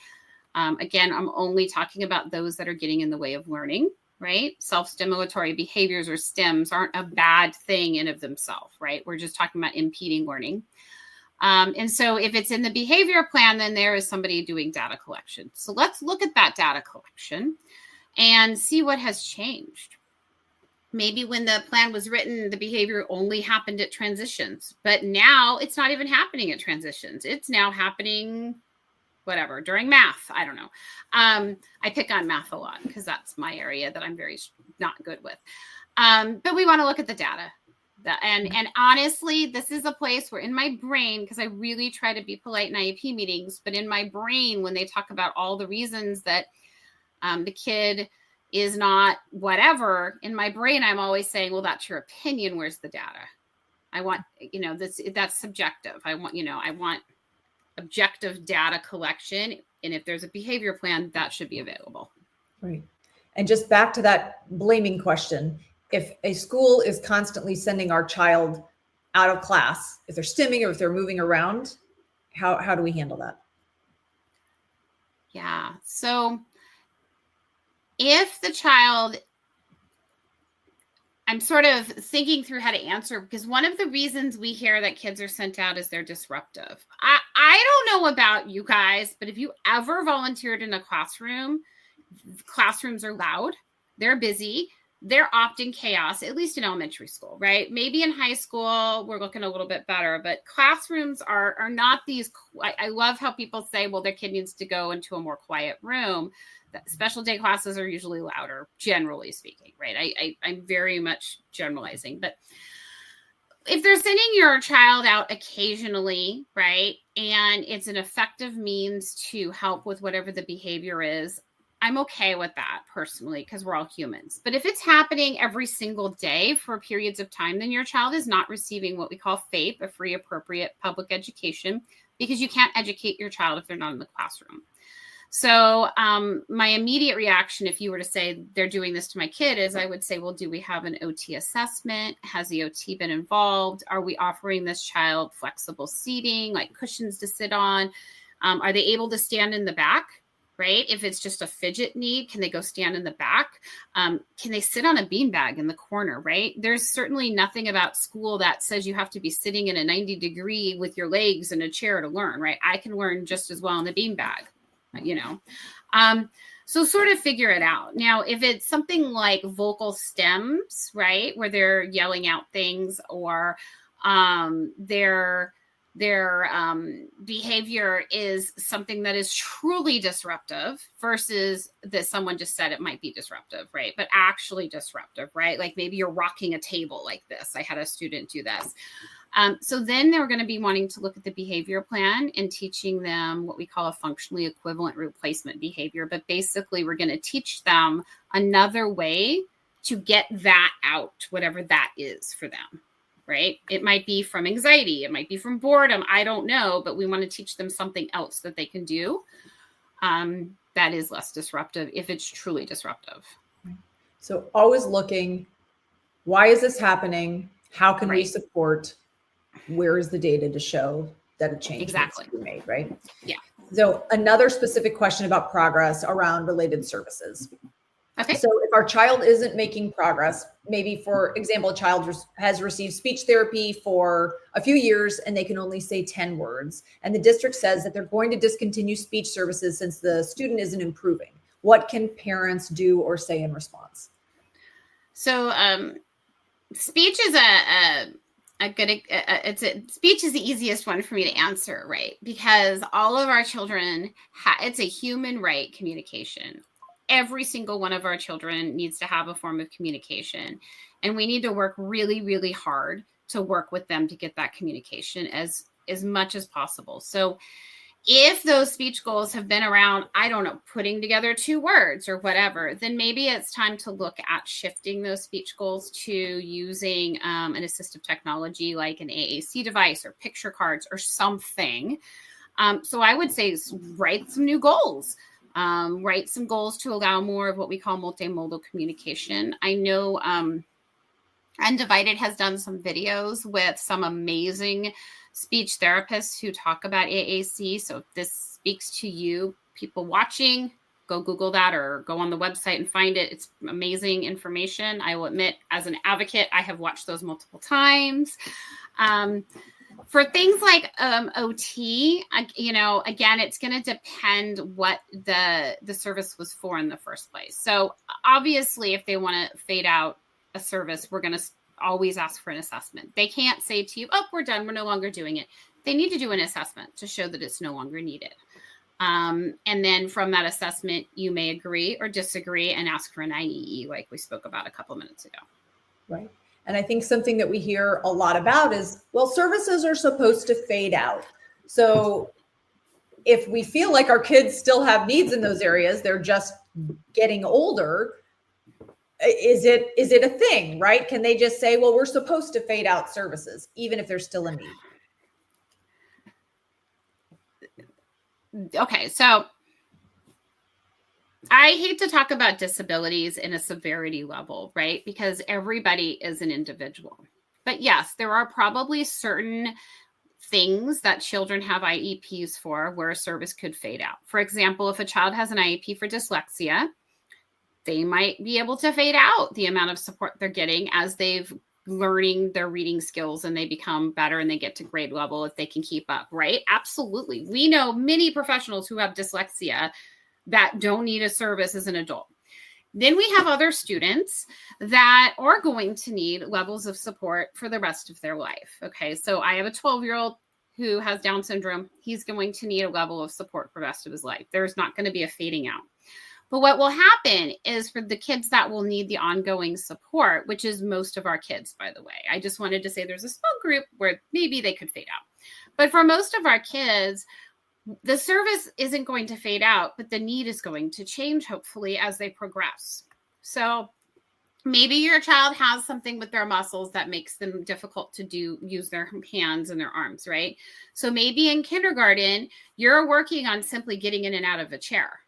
Speaker 2: again, I'm only talking about those that are getting in the way of learning, right? Self-stimulatory behaviors or stims aren't a bad thing in of themselves, right? We're just talking about impeding learning. And so if it's in the behavior plan, then there is somebody doing data collection. So let's look at that data collection and see what has changed. Maybe when the plan was written, the behavior only happened at transitions, but now it's not even happening at transitions. It's now happening, whatever, during math. I don't know. I pick on math a lot because that's my area that I'm very not good with. But we want to look at the data. And honestly, this is a place where in my brain, because I really try to be polite in IEP meetings, but in my brain, when they talk about all the reasons that the kid is not whatever, in my brain, I'm always saying, well, that's your opinion. Where's the data? I want, that's subjective. I want objective data collection. And if there's a behavior plan, that should be available.
Speaker 1: Right. And just back to that blaming question, if a school is constantly sending our child out of class, if they're stimming or if they're moving around, how do we handle that?
Speaker 2: Yeah. So if the child I'm sort of thinking through how to answer, because one of the reasons we hear that kids are sent out is they're disruptive. I don't know about you guys, but if you ever volunteered in a classroom, classrooms are loud, they're busy, they're often chaos, at least in elementary school, right? Maybe in high school, we're looking a little bit better, but classrooms are not these. I love how people say, well, their kid needs to go into a more quiet room. Special day classes are usually louder, generally speaking, right? I'm very much generalizing, but if they're sending your child out occasionally, right, and it's an effective means to help with whatever the behavior is, I'm okay with that personally, because we're all humans. But if it's happening every single day for periods of time, then your child is not receiving what we call FAPE, a free appropriate public education, because you can't educate your child if they're not in the classroom. So my immediate reaction, if you were to say they're doing this to my kid, is I would say, well, do we have an OT assessment? Has the OT been involved? Are we offering this child flexible seating, like cushions to sit on? Are they able to stand in the back, right? If it's just a fidget need, can they go stand in the back? Can they sit on a beanbag in the corner, right? There's certainly nothing about school that says you have to be sitting in a 90-degree with your legs in a chair to learn, right? I can learn just as well in a beanbag. So sort of figure it out. Now, if it's something like vocal stems, right, where they're yelling out things, or their behavior is something that is truly disruptive versus that someone just said it might be disruptive, right, but actually disruptive, right? Like maybe you're rocking a table like this. I had a student do this. So then they're going to be wanting to look at the behavior plan and teaching them what we call a functionally equivalent replacement behavior. But basically, we're going to teach them another way to get that out, whatever that is for them, right? It might be from anxiety. It might be from boredom. I don't know, but we want to teach them something else that they can do that is less disruptive if it's truly disruptive.
Speaker 1: So always looking, why is this happening? How can we support? Where is the data to show that a change needs to be made, right?
Speaker 2: Yeah.
Speaker 1: So another specific question about progress around related services.
Speaker 2: Okay.
Speaker 1: So if our child isn't making progress, maybe for example, a child has received speech therapy for a few years and they can only say 10 words, and the district says that they're going to discontinue speech services since the student isn't improving, what can parents do or say in response?
Speaker 2: So speech is speech is the easiest one for me to answer, right? Because all of our children, it's a human right, communication. Every single one of our children needs to have a form of communication. And we need to work really, really hard to work with them to get that communication as much as possible. So if those speech goals have been around, I don't know, putting together 2 words or whatever, then maybe it's time to look at shifting those speech goals to using an assistive technology like an AAC device or picture cards or something. So I would say write some new goals. Write some goals to allow more of what we call multimodal communication. I know Undivided has done some videos with some amazing speech therapists who talk about AAC. So if this speaks to you, people watching, go Google that or go on the website and find it. It's amazing information. I will admit, as an advocate, I have watched those multiple times. For things like OT, again, it's going to depend what the service was for in the first place. So obviously, if they want to fade out a service, we're going to always ask for an assessment. They can't say to you, oh, we're done, we're no longer doing it. They need to do an assessment to show that it's no longer needed. And then from that assessment, you may agree or disagree and ask for an IEE, like we spoke about a couple minutes ago.
Speaker 1: Right. And I think something that we hear a lot about is, well, services are supposed to fade out. So if we feel like our kids still have needs in those areas, they're just getting older, is it a thing, right? Can they just say, well, we're supposed to fade out services, even if there's still a need?
Speaker 2: Okay, so I hate to talk about disabilities in a severity level, right? Because everybody is an individual. But yes, there are probably certain things that children have IEPs for where a service could fade out. For example, if a child has an IEP for dyslexia, they might be able to fade out the amount of support they're getting as they've learning their reading skills and they become better and they get to grade level if they can keep up, right? Absolutely. We know many professionals who have dyslexia that don't need a service as an adult. Then we have other students that are going to need levels of support for the rest of their life. Okay, so I have a 12-year-old who has Down syndrome. He's going to need a level of support for the rest of his life. There's not going to be a fading out. But what will happen is for the kids that will need the ongoing support, which is most of our kids, by the way, I just wanted to say there's a small group where maybe they could fade out. But for most of our kids, the service isn't going to fade out, but the need is going to change, hopefully, as they progress. So maybe your child has something with their muscles that makes them difficult to use their hands and their arms, right? So maybe in kindergarten, you're working on simply getting in and out of a chair.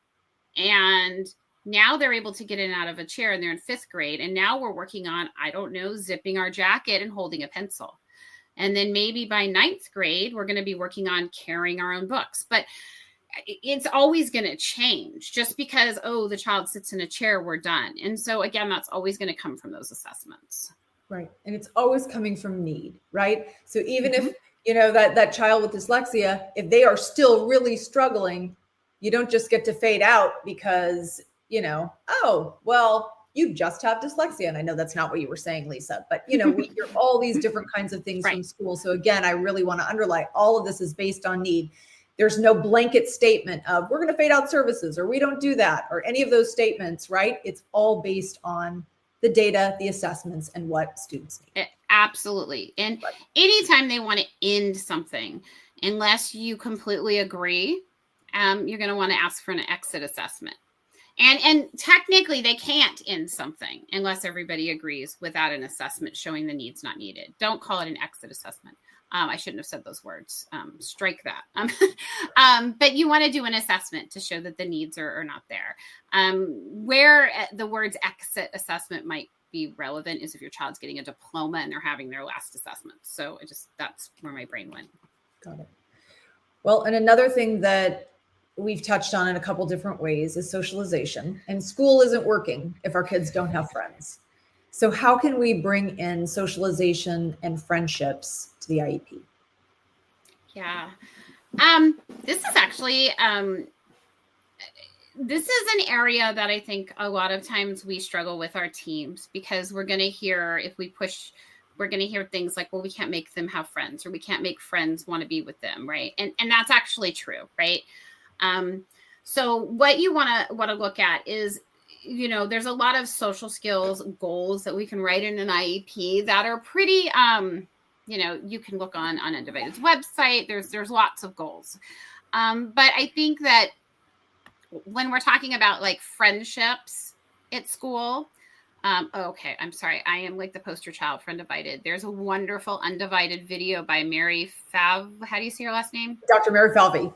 Speaker 2: And now they're able to get in and out of a chair and they're in 5th grade. And now we're working on, I don't know, zipping our jacket and holding a pencil. And then maybe by 9th grade, we're going to be working on carrying our own books. But it's always going to change just because, the child sits in a chair, we're done. And so again, that's always going to come from those assessments.
Speaker 1: Right. And it's always coming from need, right? So even if, that child with dyslexia, if they are still really struggling, you don't just get to fade out because, you just have dyslexia. And I know that's not what you were saying, Lisa, but we hear all these different kinds of things from school. So again, I really want to underline all of this is based on need. There's no blanket statement of we're going to fade out services or we don't do that or any of those statements, right? It's all based on the data, the assessments, and what students need.
Speaker 2: Absolutely. And anytime they want to end something, unless you completely agree, you're going to want to ask for an exit assessment. And technically, they can't end something unless everybody agrees without an assessment showing the needs not needed. Don't call it an exit assessment. I shouldn't have said those words. Strike that. But you want to do an assessment to show that the needs are not there. Where the words exit assessment might be relevant is if your child's getting a diploma and they're having their last assessment. So that's where my brain went.
Speaker 1: Got it. Well, and another thing that we've touched on in a couple different ways is socialization. And school isn't working if our kids don't have friends. So how can we bring in socialization and friendships to the IEP?
Speaker 2: Yeah. This is actually, this is an area that I think a lot of times we struggle with our teams because we're going to hear, if we push, we're going to hear things like, well, we can't make them have friends or we can't make friends want to be with them, right? And that's actually true, right? So what you want to look at is, there's a lot of social skills goals that we can write in an IEP that are pretty, you can look on Undivided's website. There's lots of goals. But I think that when we're talking about like friendships at school, okay, I'm sorry. I am like the poster child for Undivided. There's a wonderful Undivided video by Mary Fav. How do you say her last name?
Speaker 1: Dr. Mary Falvey.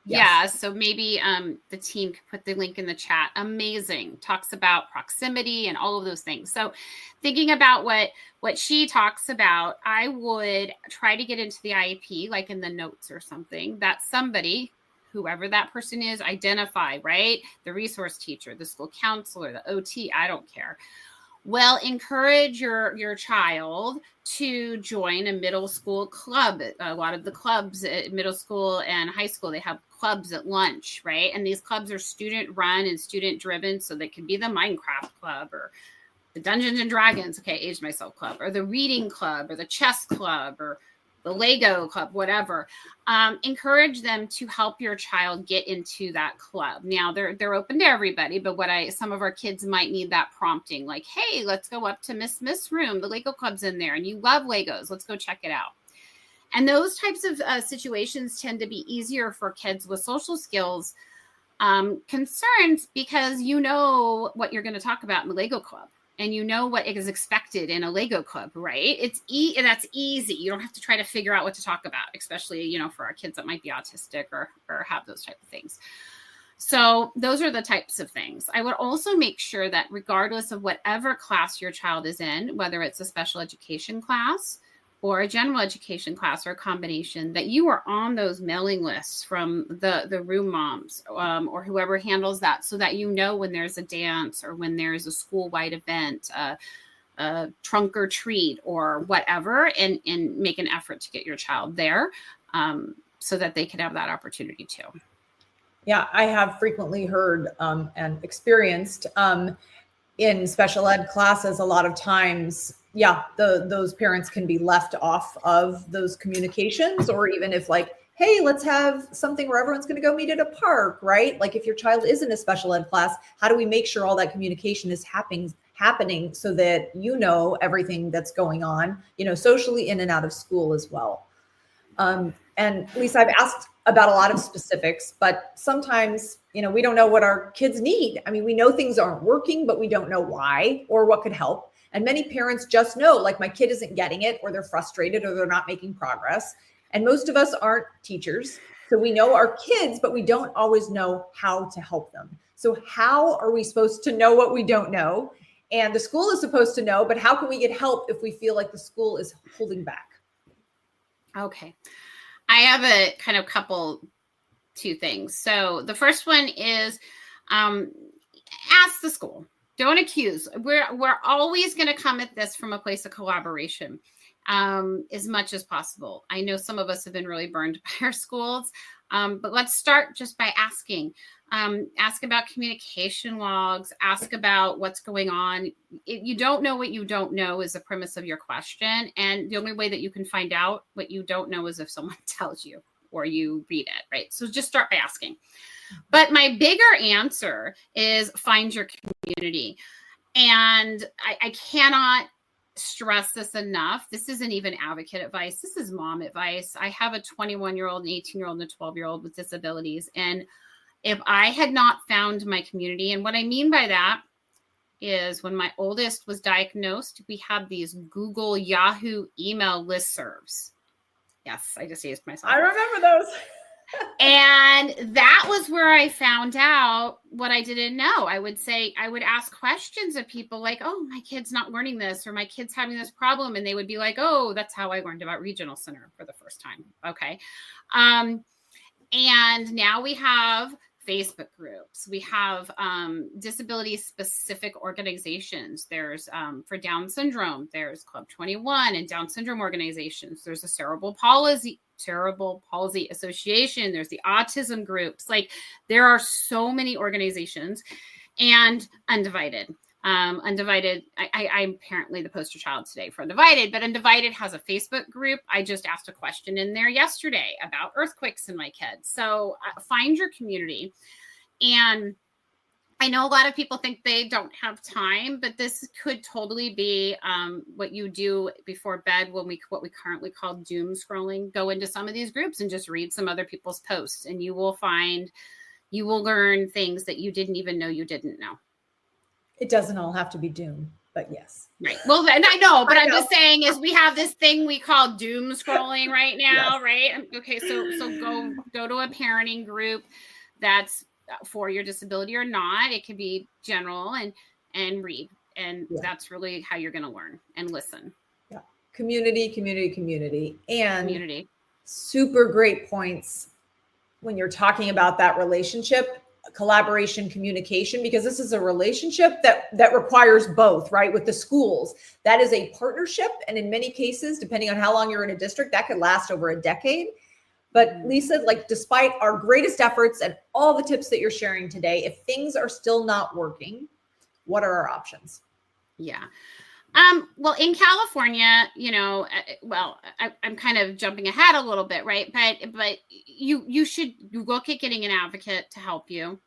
Speaker 2: Yes. Yeah, so maybe the team could put the link in the chat. Amazing. Talks about proximity and all of those things. So thinking about what she talks about, I would try to get into the IEP, like in the notes or something, that somebody, whoever that person is, identify, right? The resource teacher, the school counselor, the OT, I don't care. Well, encourage your child to join a middle school club. A lot of the clubs at middle school and high school, they have clubs at lunch, right? And these clubs are student run and student driven. So they could be the Minecraft club or the Dungeons and Dragons, okay, aged myself club, or the reading club or the chess club or the Lego club, whatever. Encourage them to help your child get into that club. Now they're open to everybody, but some of our kids might need that prompting, like, hey, let's go up to Miss room. The Lego club's in there and you love Legos. Let's go check it out. And those types of situations tend to be easier for kids with social skills concerns because you know what you're going to talk about in the Lego club. And you know what is expected in a Lego club, right? That's easy. You don't have to try to figure out what to talk about, especially, for our kids that might be autistic or have those type of things. So those are the types of things. I would also make sure that regardless of whatever class your child is in, whether it's a special education class or a general education class or a combination, that you are on those mailing lists from the room moms or whoever handles that, so that you know when there's a dance or when there's a school-wide event, a trunk or treat or whatever, and make an effort to get your child there so that they can have that opportunity too.
Speaker 1: Yeah, I have frequently heard and experienced in special ed classes, a lot of times, those parents can be left off of those communications, or even if like, hey, let's have something where everyone's going to go meet at a park, right? Like if your child is in a special ed class, how do we make sure all that communication is happening so that you know everything that's going on, socially in and out of school as well. And Lisa, I've asked about a lot of specifics, but sometimes, we don't know what our kids need. I mean, we know things aren't working, but we don't know why or what could help. And many parents just know, like, my kid isn't getting it, or they're frustrated, or they're not making progress. And most of us aren't teachers. So we know our kids, but we don't always know how to help them. So how are we supposed to know what we don't know? And the school is supposed to know, but how can we get help if we feel like the school is holding back?
Speaker 2: Okay. I have a kind of two things. So the first one is ask the school. Don't accuse. We're always going to come at this from a place of collaboration as much as possible. I know some of us have been really burned by our schools, but let's start just by asking. Ask about communication logs. Ask about what's going on. You don't know what you don't know is the premise of your question. And the only way that you can find out what you don't know is if someone tells you or you read it, right? So just start by asking. But my bigger answer is find your community. And I cannot stress this enough. This isn't even advocate advice. This is mom advice. I have a 21-year-old, an 18-year-old, and a 12-year-old with disabilities. And if I had not found my community, and what I mean by that is when my oldest was diagnosed, we had these Google, Yahoo email listservs. Yes, I just used myself.
Speaker 1: I remember those.
Speaker 2: And that was where I found out what I didn't know. I would ask questions of people like, oh, my kid's not learning this, or my kid's having this problem. And they would be like, oh, that's how I learned about Regional Center for the first time. Okay. And now we have Facebook groups. We have disability specific organizations. There's for Down syndrome, there's Club 21 and Down syndrome organizations. There's a cerebral palsy association. There's the autism groups. Like, there are so many organizations. And Undivided. Undivided, I'm apparently the poster child today for Undivided, but Undivided has a Facebook group. I just asked a question in there yesterday about earthquakes in my kids. So find your community. And I know a lot of people think they don't have time, but this could totally be what you do before bed what we currently call doom scrolling. Go into some of these groups and just read some other people's posts, and you will learn things that you didn't even know you didn't know.
Speaker 1: It doesn't all have to be doom, but yes.
Speaker 2: Right. Well, and I know, but I'm just saying is we have this thing we call doom scrolling right now, yes. Right? Okay. So go to a parenting group that's for your disability or not. It could be general and read. And that's really how you're going to learn and listen.
Speaker 1: Yeah. Community. And community. Super great points when you're talking about that relationship, collaboration, communication, because this is a relationship that requires both, right? With the schools, that is a partnership. And in many cases, depending on how long you're in a district, that could last over a decade. But Lisa, like, despite our greatest efforts and all the tips that you're sharing today, if things are still not working, what are our options?
Speaker 2: Yeah. Well, in California, I'm kind of jumping ahead a little bit, right? But you should look at getting an advocate to help you,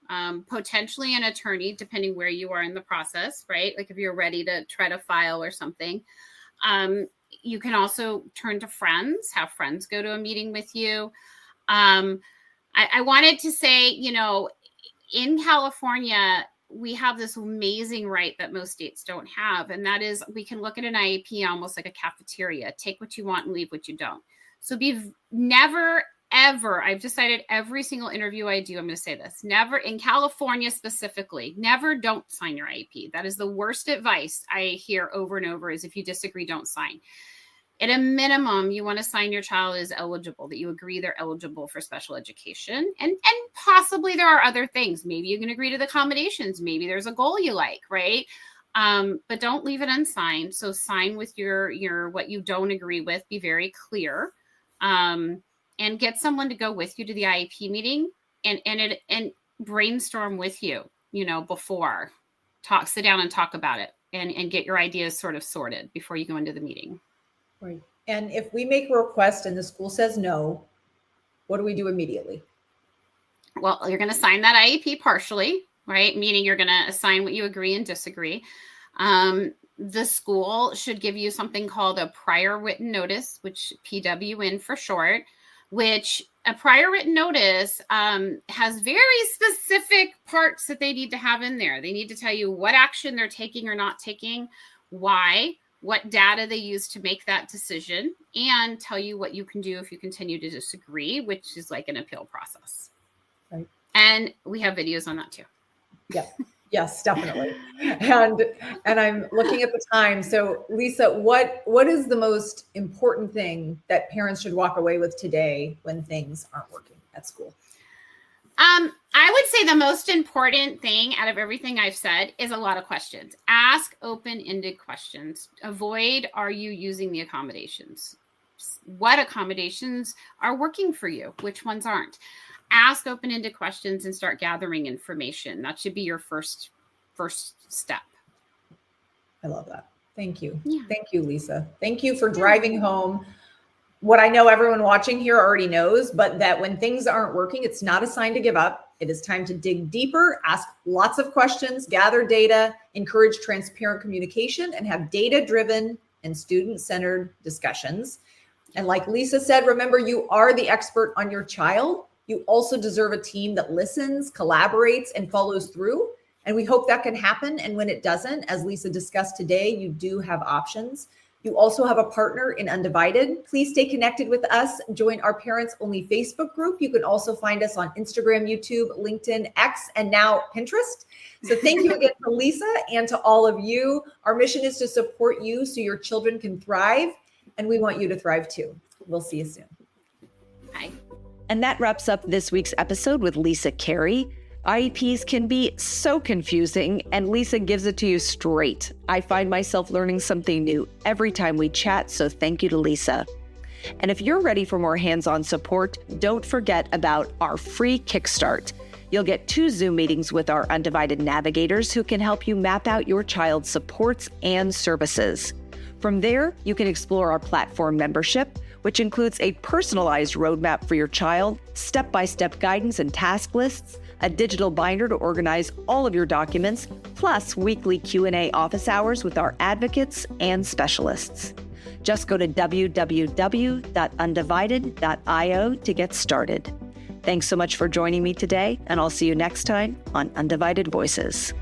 Speaker 2: potentially an attorney, depending where you are in the process, right? Like if you're ready to try to file or something. You can also turn to friends, have friends go to a meeting with you. I wanted to say, in California, we have this amazing right that most states don't have. And that is, we can look at an IEP almost like a cafeteria, take what you want and leave what you don't. So never, ever, I've decided every single interview I do, I'm going to say this, never, in California specifically, never don't sign your IEP. That is the worst advice I hear over and over is if you disagree, don't sign. At a minimum, you want to sign your child as eligible, that you agree they're eligible for special education. And possibly there are other things. Maybe you can agree to the accommodations. Maybe there's a goal you like, right? But don't leave it unsigned. So sign with your what you don't agree with. Be very clear, and get someone to go with you to the IEP meeting and brainstorm with you. Before, sit down and talk about it, and get your ideas sort of sorted before you go into the meeting.
Speaker 1: Right. And if we make a request and the school says no, what do we do immediately?
Speaker 2: Well, you're going to sign that IEP partially, right? Meaning you're going to assign what you agree and disagree. The school should give you something called a prior written notice, which PWN for short, which a prior written notice has very specific parts that they need to have in there. They need to tell you what action they're taking or not taking, why, what data they use to make that decision, and tell you what you can do if you continue to disagree, which is like an appeal process.
Speaker 1: Right.
Speaker 2: And we have videos on that too.
Speaker 1: Yeah. Yes, definitely. And I'm looking at the time. So Lisa, what is the most important thing that parents should walk away with today when things aren't working at school?
Speaker 2: I would say the most important thing out of everything I've said is a lot of questions. Ask open-ended questions. Avoid, are you using the accommodations? What accommodations are working for you? Which ones aren't? Ask open-ended questions and start gathering information. That should be your first step.
Speaker 1: I love that. Thank you.
Speaker 2: Yeah.
Speaker 1: Thank you, Lisa. Thank you for driving home what I know everyone watching here already knows, but that when things aren't working, it's not a sign to give up. It is time to dig deeper, ask lots of questions, gather data, encourage transparent communication, and have data-driven and student-centered discussions. And like Lisa said, remember, you are the expert on your child. You also deserve a team that listens, collaborates, and follows through. And we hope that can happen. And when it doesn't, as Lisa discussed today, you do have options. You also have a partner in Undivided. Please stay connected with us. Join our Parents Only Facebook group. You can also find us on Instagram, YouTube, LinkedIn, X, and now Pinterest. So thank you again to Lisa and to all of you. Our mission is to support you so your children can thrive, and we want you to thrive too. We'll see you soon.
Speaker 2: Bye.
Speaker 3: And that wraps up this week's episode with Lisa Carey. IEPs can be so confusing, and Lisa gives it to you straight. I find myself learning something new every time we chat, so thank you to Lisa. And if you're ready for more hands-on support, don't forget about our free Kickstart. You'll get 2 Zoom meetings with our Undivided navigators who can help you map out your child's supports and services. From there, you can explore our platform membership, which includes a personalized roadmap for your child, step-by-step guidance and task lists, a digital binder to organize all of your documents, plus weekly Q&A office hours with our advocates and specialists. Just go to www.undivided.io to get started. Thanks so much for joining me today, and I'll see you next time on Undivided Voices.